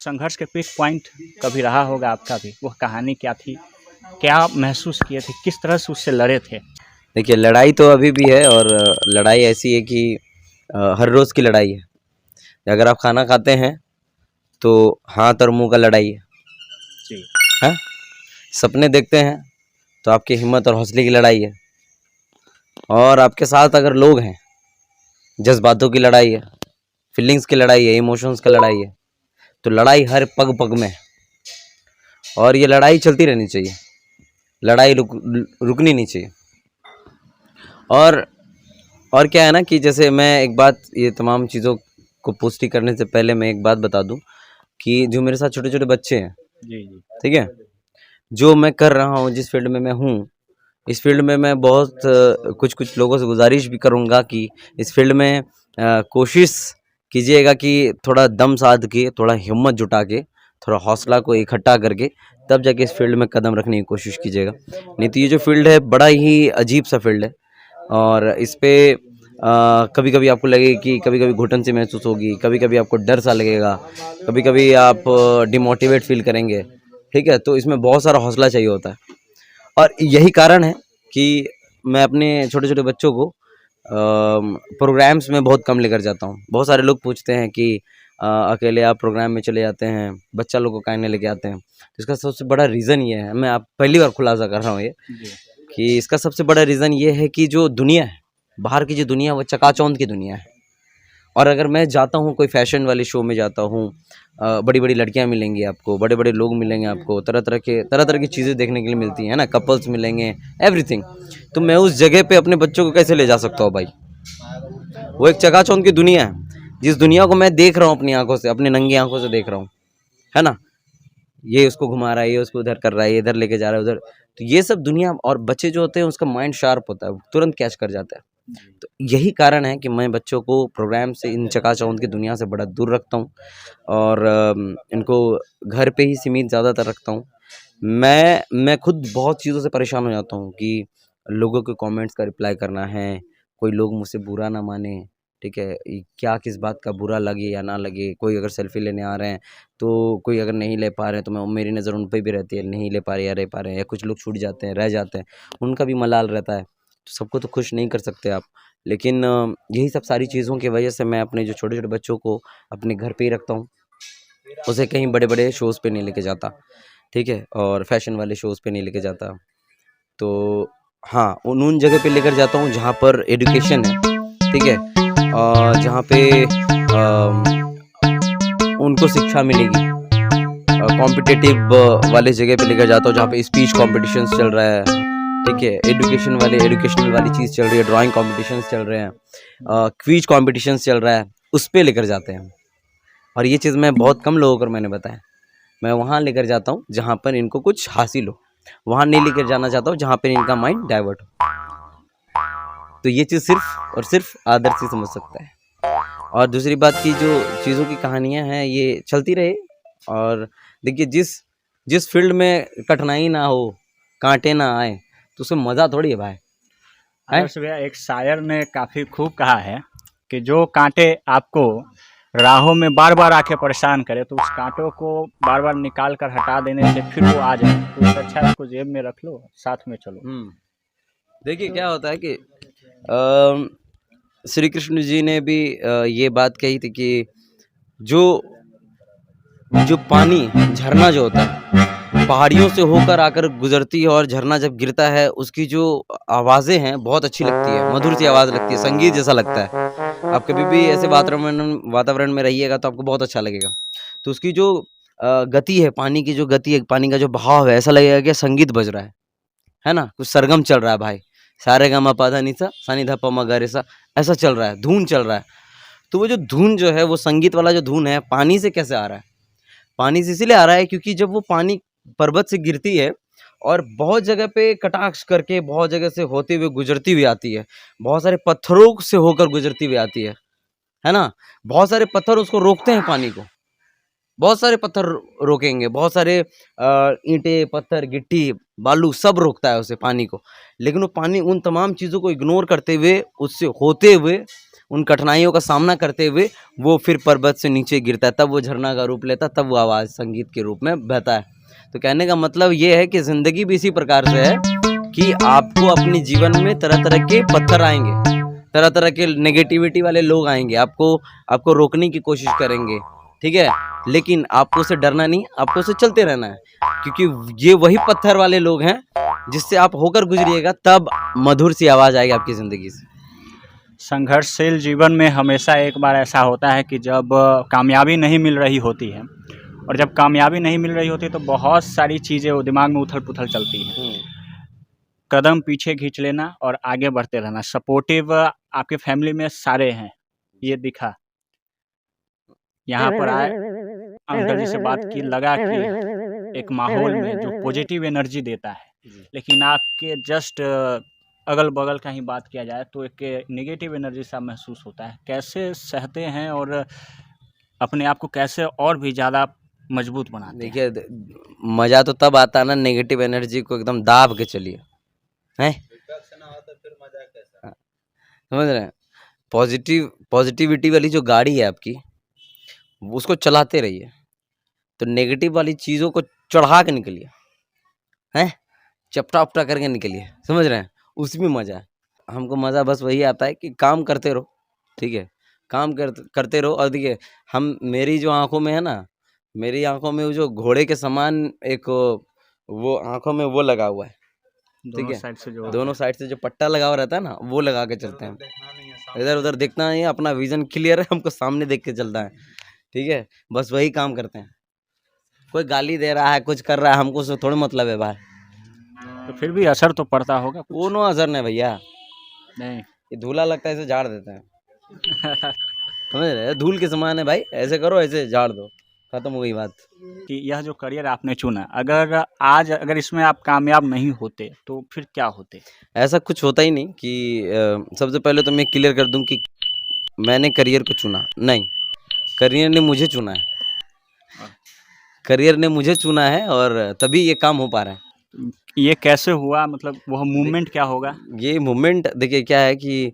संघर्ष के peak point कभी रहा होगा आपका भी, वह कहानी क्या थी, क्या महसूस किए थे, किस तरह से उससे लड़े थे? देखिए, लड़ाई तो अभी भी है और लड़ाई ऐसी है कि हर रोज़ की लड़ाई है। अगर आप खाना खाते हैं तो हाथ और मुंह का लड़ाई जी। है। सपने देखते हैं तो आपकी हिम्मत और हौसले की लड़ाई है। और आपके साथ अगर लोग हैं, जज्बातों की लड़ाई है, फीलिंग्स की लड़ाई है, इमोशंस की लड़ाई है। तो लड़ाई हर पग पग में है और ये लड़ाई चलती रहनी चाहिए। लड़ाई रुकनी नहीं चाहिए। और क्या है ना कि जैसे मैं एक बात, ये तमाम चीज़ों को पुष्टि करने से पहले मैं एक बात बता दूं कि जो मेरे साथ छोटे छोटे बच्चे हैं, जी जी। ठीक है, जो मैं कर रहा हूँ, जिस फील्ड में मैं हूँ, इस फील्ड में मैं बहुत कुछ लोगों से गुजारिश भी करूँगा कि इस फील्ड में कोशिश कीजिएगा कि थोड़ा दम साध के, थोड़ा हिम्मत जुटा के, थोड़ा हौसला को इकट्ठा करके तब जाके इस फील्ड में कदम रखने की कोशिश कीजिएगा। नहीं तो ये जो फील्ड है बड़ा ही अजीब सा फील्ड है और इस पे कभी कभी आपको लगेगा कि कभी कभी घुटन सी महसूस होगी, कभी कभी आपको डर सा लगेगा, कभी कभी आप डिमोटिवेट फील करेंगे, ठीक है। तो इसमें बहुत सारा हौसला चाहिए होता है और यही कारण है कि मैं अपने छोटे छोटे बच्चों को प्रोग्राम्स में बहुत कम लेकर जाता हूँ। बहुत सारे लोग पूछते हैं कि अकेले आप प्रोग्राम में चले जाते हैं, बच्चा लोग को काहे नहीं लेके आते हैं। तो इसका सबसे बड़ा रीज़न ये है, मैं आप पहली बार खुलासा कर रहा हूँ ये, कि इसका सबसे बड़ा रीज़न ये है कि जो दुनिया है, बाहर की जो दुनिया है, वो चकाचौंध की दुनिया है। और अगर मैं जाता हूँ कोई फैशन वाले शो में जाता हूँ, बड़ी बड़ी लड़कियाँ मिलेंगी आपको, बड़े बड़े लोग मिलेंगे आपको, तरह तरह की चीज़ें देखने के लिए मिलती हैं ना, कपल्स मिलेंगे, एवरीथिंग। तो मैं उस जगह पे अपने बच्चों को कैसे ले जा सकता हूँ भाई? वो एक चकाचौंध की दुनिया है, जिस दुनिया को मैं देख रहा हूँ अपनी आंखों से, अपनी नंगी आंखों से देख रहा हूँ, है ना। ये उसको घुमा रहा है, ये उसको उधर कर रहा है, ये इधर लेके जा रहा है, उधर। तो ये सब दुनिया, और बच्चे जो होते हैं उसका माइंड शार्प होता है, तुरंत कैच कर जाता है। तो यही कारण है कि मैं बच्चों को प्रोग्राम से, इन चकाचौंध की दुनिया से बड़ा दूर रखता हूँ और इनको घर पे ही सीमित ज़्यादातर रखता हूँ। मैं खुद बहुत चीज़ों से परेशान हो जाता हूँ कि लोगों के कमेंट्स का रिप्लाई करना है, कोई लोग मुझसे बुरा ना माने, ठीक है, क्या किस बात का बुरा लगे या ना लगे। कोई अगर सेल्फी लेने आ रहे हैं तो कोई अगर नहीं ले पा रहे हैं तो मैं, मेरी नज़र उन पे भी रहती है, नहीं ले पा रहे या रह पा रहे हैं, या कुछ लोग छूट जाते हैं, रह जाते हैं, उनका भी मलाल रहता है। तो सबको तो खुश नहीं कर सकते आप, लेकिन यही सब सारी चीज़ों की वजह से मैं अपने जो छोटे छोटे बच्चों को अपने घर पे ही रखता हूँ, उसे कहीं बड़े बड़े शोज़ पे नहीं लेके जाता, ठीक है, और फैशन वाले शोज़ पे नहीं लेके जाता। तो हाँ, उन जगह पे लेकर जाता हूँ जहाँ पर एजुकेशन है, ठीक है, जहाँ पे उनको शिक्षा मिलेगी। कॉम्पिटिटिव वाले जगह पे लेकर जाता हूँ जहाँ पे स्पीच कॉम्पिटिशन्स चल रहा है, ठीक है, एजुकेशनल वाली चीज़ चल रही है, ड्राइंग कॉम्पिटिशन्स चल रहे हैं, क्विज कॉम्पिटिशन्स चल रहा है, उस पे लेकर जाते हैं। और ये चीज़ मैं बहुत कम लोगों को मैंने बताया। मैं वहाँ लेकर जाता हूँ जहाँ पर इनको कुछ हासिल हो, वहाँ नहीं लेकर जाना चाहता हूँ जहाँ पर इनका माइंड डाइवर्ट हो। तो ये चीज़ सिर्फ और सिर्फ आदर्श ही समझ सकता है। और दूसरी बात की जो चीज़ों की कहानियाँ हैं ये चलती रहे। और देखिए, जिस फील्ड में कठिनाई ना हो, कांटे ना आए, तो उसमें मज़ा थोड़ी है भाई। आदर्श भैया, एक शायर ने काफ़ी खूब कहा है कि जो कांटे आपको राहों में बार बार आके परेशान करे, तो उस कांटों को बार बार निकाल कर हटा देने से फिर वो आ जाए, तो उससे अच्छा उसको जेब में रख लो, साथ में चलो। देखिए क्या होता है कि श्री कृष्ण जी ने भी ये बात कही थी कि जो पानी, झरना जो होता है, पहाड़ियों से होकर आकर गुजरती है और झरना जब गिरता है उसकी जो आवाज़ें हैं बहुत अच्छी लगती है, मधुर सी आवाज़ लगती है, संगीत जैसा लगता है। आप कभी भी ऐसे वातावरण में रहिएगा तो आपको बहुत अच्छा लगेगा। तो उसकी जो गति है, पानी की जो गति है, पानी का जो बहाव है, ऐसा लगेगा कि संगीत बज रहा है ना, कुछ सरगम चल रहा है भाई, सारे गा मा पा धा नी सा नी धा प म गा रे सा, ऐसा चल रहा है, धुन चल रहा है। तो वो जो धुन जो है, वो संगीत वाला जो धुन है, पानी से कैसे आ रहा है? पानी से इसीलिए आ रहा है क्योंकि जब वो पानी पर्वत से गिरती है और बहुत जगह पे कटाक्ष करके, बहुत जगह से होते हुए गुजरती हुई आती है, बहुत सारे पत्थरों से होकर गुजरती हुई आती है ना। बहुत सारे पत्थर उसको रोकते हैं पानी को, बहुत सारे पत्थर रोकेंगे, बहुत सारे ईंटें, पत्थर, गिट्टी, बालू सब रोकता है उसे, पानी को। लेकिन वो पानी उन तमाम चीज़ों को इग्नोर करते हुए, उससे होते हुए उन कठिनाइयों का सामना करते हुए वो फिर पर्वत से नीचे गिरता है, तब वो झरना का रूप लेता है, तब वो आवाज़ संगीत के रूप में बहता है। तो कहने का मतलब ये है कि ज़िंदगी भी इसी प्रकार से है कि आपको अपने जीवन में तरह तरह के पत्थर आएंगे, तरह तरह के नेगेटिविटी वाले लोग आएंगे, आपको रोकने की कोशिश करेंगे, ठीक है, लेकिन आपको उससे डरना नहीं, आपको उससे चलते रहना है, क्योंकि ये वही पत्थर वाले लोग हैं जिससे आप होकर गुजरिएगा, तब मधुर सी आवाज़ आएगी आपकी ज़िंदगी से। संघर्षशील जीवन में हमेशा एक बार ऐसा होता है कि जब कामयाबी नहीं मिल रही होती है, और जब कामयाबी नहीं मिल रही होती है तो बहुत सारी चीज़ें वो दिमाग में उथल पुथल चलती हैं। कदम पीछे खींच लेना और आगे बढ़ते रहना। सपोर्टिव आपके फैमिली में सारे हैं, ये दिखा। यहाँ पर आए, अंकल जी से बात की, लगा कि एक माहौल में जो पॉजिटिव एनर्जी देता है, लेकिन आपके जस्ट अगल बगल का ही बात किया जाए तो एक नेगेटिव एनर्जी सा महसूस होता है। कैसे सहते हैं और अपने आप को कैसे और भी ज़्यादा मजबूत बनाते हैं? देखिए, मज़ा तो तब आता है ना, नेगेटिव एनर्जी को एकदम दाब के चलिए, हैं? हाँ, समझ रहे हैं? पॉजिटिविटी वाली जो गाड़ी है आपकी, उसको चलाते रहिए, तो नेगेटिव वाली चीज़ों को चढ़ा के निकलिए, हैं? चपटा-उपटा करके निकलिए, समझ रहे हैं? उसमें मज़ा है। हमको मज़ा बस वही आता है कि काम करते रहो, ठीक है? काम करते रहो, और देखिए, मेरी जो आँखों में है ना, मेरी आँखों में वो जो घोड़े के समान एक वो आँखों में वो लगा हुआ है, ठीक दोनों है? साइड से जो दोनों साइड से जो पट्टा लगा हुआ रहता है ना, वो लगा के चलते हैं। इधर-उधर देखना नहीं है, अपना विज़न क्लियर है, हमको सामने देख के चलना है, ठीक है? बस वही काम करते हैं। कोई गाली दे रहा है, कुछ कर रहा है, हमको उससे थोड़ी मतलब है भाई। तो फिर भी असर तो पड़ता होगा कुछ? कोनो असर नहीं भैया, नहीं। ये धूला लगता है, ऐसे झाड़ देते हैं, समझ रहे हैं? धूल के समान है भाई, ऐसे करो, ऐसे झाड़ दो, खत्म हो गई बात। कि यह जो करियर आपने चुना, अगर इसमें आप कामयाब नहीं होते तो फिर क्या होते? ऐसा कुछ होता ही नहीं कि सबसे पहले तो मैं क्लियर कर दूं कि मैंने करियर को चुना नहीं, करियर ने मुझे चुना है, करियर ने मुझे चुना है, और तभी ये काम हो पा रहा है। ये कैसे हुआ, मतलब वह मूवमेंट क्या होगा? ये मूवमेंट देखिए क्या है कि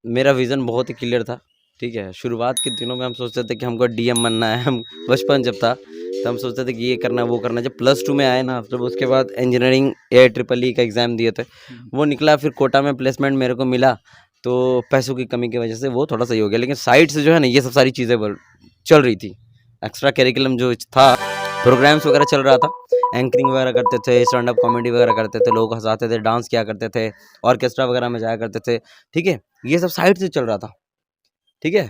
मेरा विज़न बहुत ही क्लियर था, ठीक है? शुरुआत के दिनों में हम सोचते थे कि हमको डीएम बनना है, हम बचपन जब था, तो हम सोचते थे कि ये करना, वो करना। जब +2 में आए ना, तब उसके बाद इंजीनियरिंग AIEEE का एग्ज़ाम दिए थे, वो निकला, फिर कोटा में प्लेसमेंट मेरे को मिला, तो पैसों की कमी की वजह से वो थोड़ा सही हो गया, लेकिन साइड से जो है ना, ये सब सारी चीज़ें चल रही थी। एक्स्ट्रा करिकुलम जो था, प्रोग्राम्स वगैरह चल रहा था, एंकरिंग वगैरह करते थे, स्टैंड अप कॉमेडी वगैरह करते थे, लोग हँसाते थे, डांस किया करते थे, ऑर्केस्ट्रा वगैरह में जाया करते थे, ठीक है? ये सब साइड से चल रहा था, ठीक है?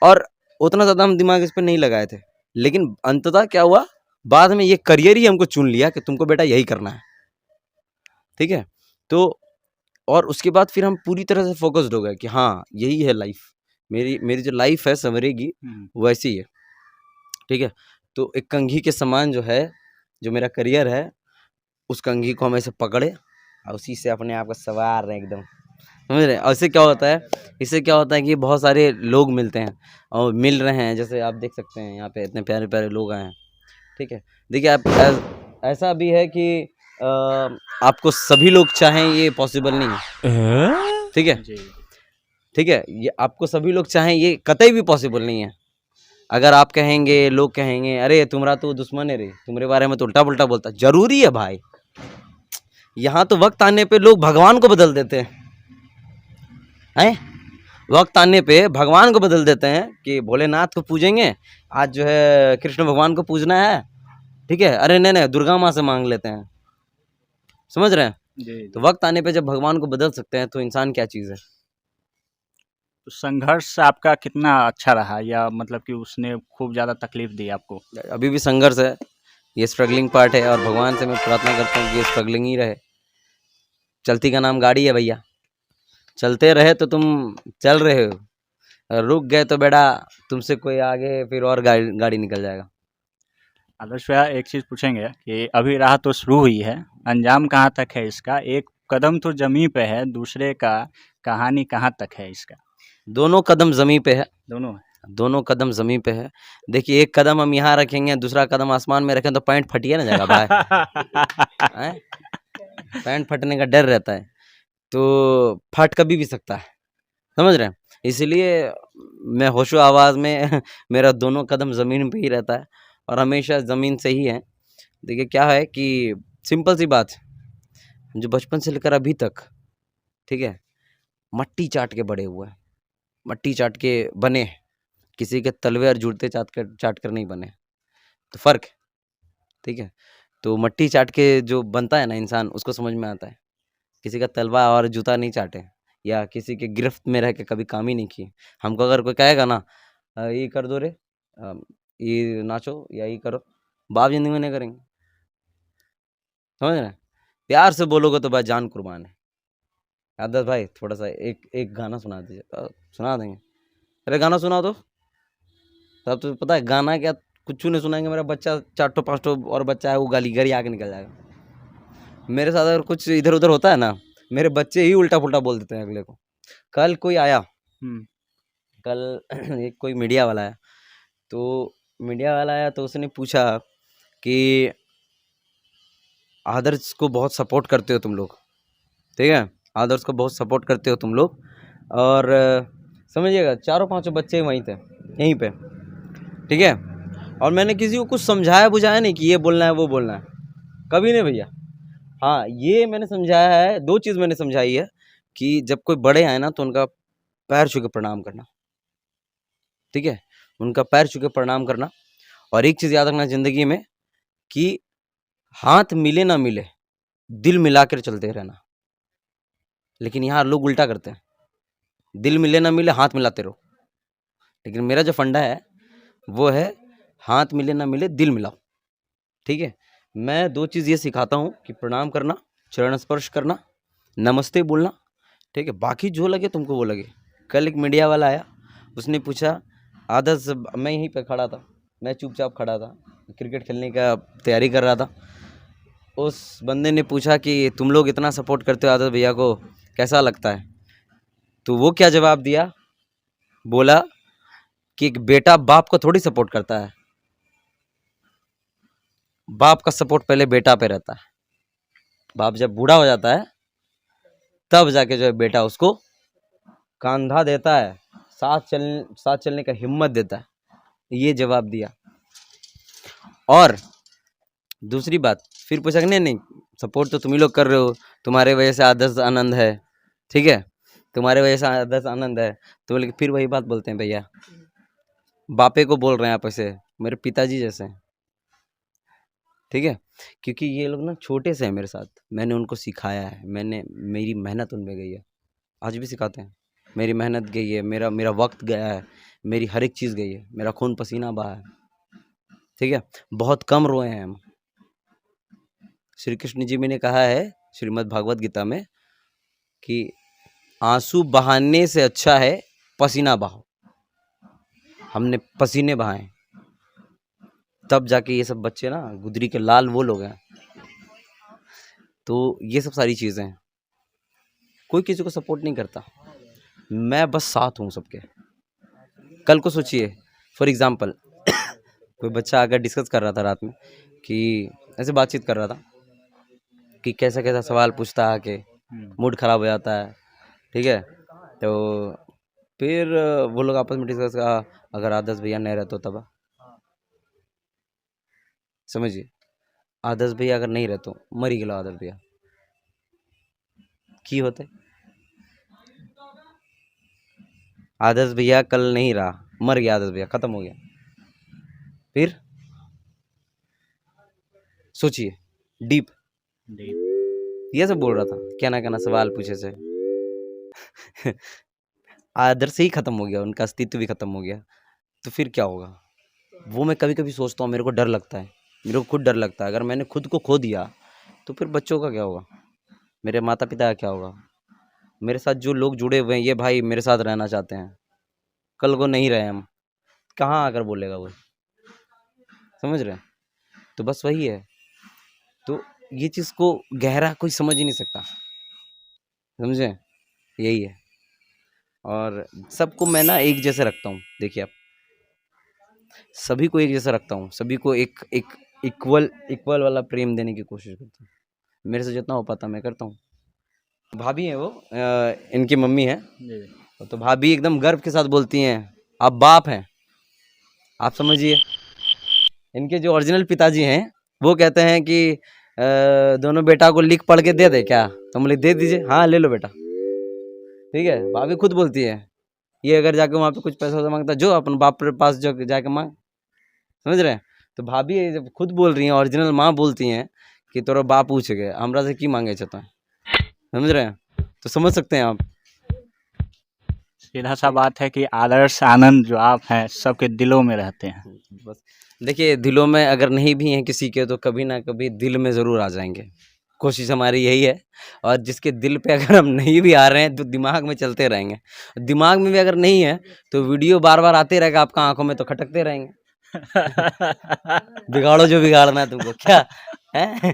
और उतना ज़्यादा हम दिमाग इस पे नहीं लगाए थे, लेकिन अंततः क्या हुआ, बाद में ये करियर ही हमको चुन लिया कि तुमको बेटा यही करना है, ठीक है? तो और उसके बाद फिर हम पूरी तरह से फ़ोकस्ड हो गए कि हाँ, यही है लाइफ़, मेरी जो लाइफ़ है सँवरेगी, वैसी है, ठीक है? तो एक कंघी के समान जो है, जो मेरा करियर है, उस कंघी को हम ऐसे पकड़े और उसी से अपने आप को संवार रहे हैं एकदम, समझ रहे हैं? और इससे क्या होता है कि बहुत सारे लोग मिलते हैं और मिल रहे हैं, जैसे आप देख सकते हैं यहाँ पे इतने प्यारे-प्यारे लोग आए हैं, ठीक है? देखिए, आप ऐसा भी है कि आपको सभी लोग चाहें, ये पॉसिबल नहीं है, ठीक है? जी। ठीक है? ये आपको सभी लोग चाहें, ये कतई भी पॉसिबल नहीं है। अगर आप कहेंगे, लोग कहेंगे, "अरे! तुम्हारा तो दुश्मन है रे, तुम्हारे बारे में तो उल्टा-पुल्टा बोलता है।" ज़रूरी है भाई। यहाँ तो वक़्त आने पे लोग भगवान को बदल देते हैं? वक़्त आने पे भगवान को बदल देते हैं कि भोलेनाथ को पूजेंगे, आज जो है कृष्ण भगवान को पूजना है, ठीक है? अरे नहीं, दुर्गा माँ से माँग लेते हैं। समझ रहे हैं? जी। तो वक़्त आने पे जब भगवान को बदल सकते हैं, तो इंसान क्या चीज़ है? तो संघर्ष आपका कितना अच्छा रहा, या मतलब कि उसने खूब ज़्यादा तकलीफ दी आपको? अभी भी संघर्ष है, ये स्ट्रगलिंग पार्ट है, और भगवान से मैं प्रार्थना करता हूँ कि ये स्ट्रगलिंग ही रहे। चलती का नाम गाड़ी है भैया, चलते रहे तो तुम चल रहे हो, रुक गए तो बेटा तुमसे कोई आगे फिर और गाड़ी निकल जाएगा। आदर्श भैया, एक चीज़ पूछेंगे कि अभी राह तो शुरू हुई है, अंजाम कहाँ तक है इसका? एक कदम तो ज़मीं पे है, दूसरे का कहानी कहाँ तक है इसका? दोनों कदम ज़मीं पे है, दोनों है। दोनों कदम ज़मीं पे है। देखिए, एक कदम हम यहाँ रखेंगे, दूसरा कदम आसमान में रखें तो पैंट फटिए ना जाएगा भाई। हैं? पैंट फटने का डर रहता है, तो फट कभी भी सकता है, समझ रहे हैं? इसलिए मैं होशो आवाज़ में मेरा दोनों कदम ज़मीन पे ही रहता है और हमेशा ज़मीन से ही है। देखिए क्या है कि सिंपल सी बात है, जो बचपन से लेकर अभी तक, ठीक है, मट्टी चाट के बड़े हुए हैं, मट्टी चाट के बने हैं, किसी के तलवे और जूते चाट कर नहीं बने। तो फ़र्क है, ठीक है? तो मट्टी चाट के जो बनता है ना इंसान, उसको समझ में आता है। किसी का तलवा और जूता नहीं चाटे या किसी के गिरफ्त में रह के कभी काम ही नहीं किए। हमको अगर कोई कहेगा ना ये कर दो रे, ये नाचो या ये करो, बाप ज़िंदगी में नहीं करेंगे। समझ रहे हैं? प्यार से बोलोगे तो भाई जान कुर्बान है। आदर्श भाई थोड़ा सा एक गाना सुना दीजिए। सुना देंगे। अरे गाना सुनाओ तो। तब तो पता है गाना क्या, कुछ नहीं सुनाएंगे, मेरा बच्चा 4 5 और बच्चा है, वो गाली आके निकल जाएगा। मेरे साथ अगर कुछ इधर उधर होता है ना, मेरे बच्चे ही उल्टा पुल्टा बोल देते हैं अगले को। कल कोई आया, कल एक कोई मीडिया वाला आया, तो मीडिया वाला आया तो उसने पूछा कि आदर्श को बहुत सपोर्ट करते हो तुम लोग, ठीक है, आदर्श को बहुत सपोर्ट करते हो तुम लोग, और समझिएगा 4 5 बच्चे वहीं थे, यहीं पे, ठीक है। और मैंने किसी को कुछ समझाया बुझाया नहीं कि ये बोलना है वो बोलना है, कभी नहीं भैया। हाँ, ये मैंने समझाया है, 2 चीज़ मैंने समझाई है कि जब कोई बड़े आए ना तो उनका पैर छू के प्रणाम करना, ठीक है, उनका पैर छू के प्रणाम करना। और एक चीज़ याद रखना ज़िंदगी में कि हाथ मिले ना मिले, दिल मिला कर चलते रहना। लेकिन यहाँ लोग उल्टा करते हैं, दिल मिले ना मिले हाथ मिलाते रहो। लेकिन मेरा जो फंडा है वो है हाथ मिले ना मिले दिल मिलाओ, ठीक है। मैं 2 चीज़ ये सिखाता हूँ कि प्रणाम करना, चरण स्पर्श करना, नमस्ते बोलना, ठीक है। बाकी जो लगे तुमको वो लगे। कल एक मीडिया वाला आया, उसने पूछा आदर्श, मैं यहीं पे खड़ा था, मैं चुपचाप खड़ा था, क्रिकेट खेलने का तैयारी कर रहा था। उस बंदे ने पूछा कि तुम लोग इतना सपोर्ट करते हो आदर्श भैया को, कैसा लगता है? तो वो क्या जवाब दिया, बोला कि एक बेटा बाप को थोड़ी सपोर्ट करता है, बाप का सपोर्ट पहले बेटा पे रहता है। बाप जब बूढ़ा हो जाता है तब जाके जो है बेटा उसको कंधा देता है, साथ चलने का हिम्मत देता है। ये जवाब दिया। और दूसरी बात फिर पूछा कि नहीं सपोर्ट तो तुम ही लोग कर रहे हो, तुम्हारे वजह से आदर्श आनंद है, ठीक है, तुम्हारे वजह से आदर्श आनंद है। तो बोले फिर वही बात बोलते हैं भैया, बापे को बोल रहे हैं आप ऐसे, मेरे पिताजी जैसे हैं, ठीक है। क्योंकि ये लोग ना छोटे से हैं मेरे साथ, मैंने उनको सिखाया है, मेरी मेहनत उनमें गई है, आज भी सिखाते हैं। मेरी मेहनत गई है, मेरा वक्त गया है, मेरी हर एक चीज़ गई है, मेरा खून पसीना बहा है, ठीक है। बहुत कम रोए हैं हम। श्री कृष्ण जी ने कहा है श्रीमद् भागवत गीता में कि आंसू बहाने से अच्छा है पसीना बहाओ। हमने पसीने बहाए, तब जाके ये सब बच्चे ना गुदरी के लाल वो लोग हैं। तो ये सब सारी चीज़ें हैं, कोई किसी को सपोर्ट नहीं करता, मैं बस साथ हूँ सबके। कल को सोचिए फॉर एग्जांपल कोई बच्चा अगर डिस्कस कर रहा था रात में कि ऐसे बातचीत कर रहा था कि कैसा कैसा सवाल पूछता आके, मूड खराब हो जाता है, ठीक है। तो फिर वो लोग आपस में डिस्कस करा, अगर आदर्श भैया नहीं रहते तब, समझिए, आदर्श भैया अगर नहीं रहते मरी गया आदर्श भैया की होते, आदर्श भैया कल नहीं रहा, मर गया आदर्श भैया, खत्म हो गया। फिर सोचिए, डीप ये सब बोल रहा था, क्या ना सवाल पूछे से आदर्श ही खत्म हो गया, उनका अस्तित्व भी खत्म हो गया, तो फिर क्या होगा? वो मैं कभी कभी सोचता हूँ, मेरे को डर लगता है, मेरे को खुद डर लगता है, अगर मैंने खुद को खो दिया तो फिर बच्चों का क्या होगा, मेरे माता पिता का क्या होगा, मेरे साथ जो लोग जुड़े हुए हैं, ये भाई मेरे साथ रहना चाहते हैं, कल को नहीं रहे हम, कहाँ आकर बोलेगा वो, समझ रहे हैं? तो बस वही है। तो ये चीज़ को गहरा कोई समझ ही नहीं सकता, समझे, यही है। और सबको मैं ना एक जैसे रखता हूँ, देखिए आप, सभी को एक जैसा रखता हूँ, सभी को एक एक इक्वल वाला प्रेम देने की कोशिश करता हूँ, मेरे से जितना हो पाता मैं करता हूँ। भाभी है वो, इनकी मम्मी है, तो भाभी एकदम गर्व के साथ बोलती हैं आप बाप हैं। आप समझिए, इनके जो ओरिजिनल पिताजी हैं वो कहते हैं कि दोनों बेटा को लिख पढ़ के दे दे क्या, तो बोले दे दीजिए, हाँ ले लो बेटा, ठीक है। भाभी खुद बोलती है, ये अगर जाके वहाँ पे कुछ पैसा वैसा मांगता जो अपन बाप के पास जो जाके मांग, समझ रहे हैं। तो भाभी जब खुद बोल रही हैं, ओरिजिनल माँ बोलती हैं कि तोरा बाप पूछ गए हमरा से की मांगे छता, समझ रहे हैं। तो समझ सकते हैं आप। सीधा सा बात है कि आदर्श आनंद जो आप हैं सबके दिलों में रहते हैं। बस देखिए, दिलों में अगर नहीं भी हैं किसी के तो कभी ना कभी दिल में ज़रूर आ जाएंगे। कोशिश हमारी यही है, और जिसके दिल पे अगर हम नहीं भी आ रहे हैं तो दिमाग में चलते रहेंगे। दिमाग में भी अगर नहीं है तो वीडियो बार बार आते रहेगा आपका आंखों में, तो खटकते रहेंगे। बिगाड़ो जो बिगाड़ना है तुमको, क्या है।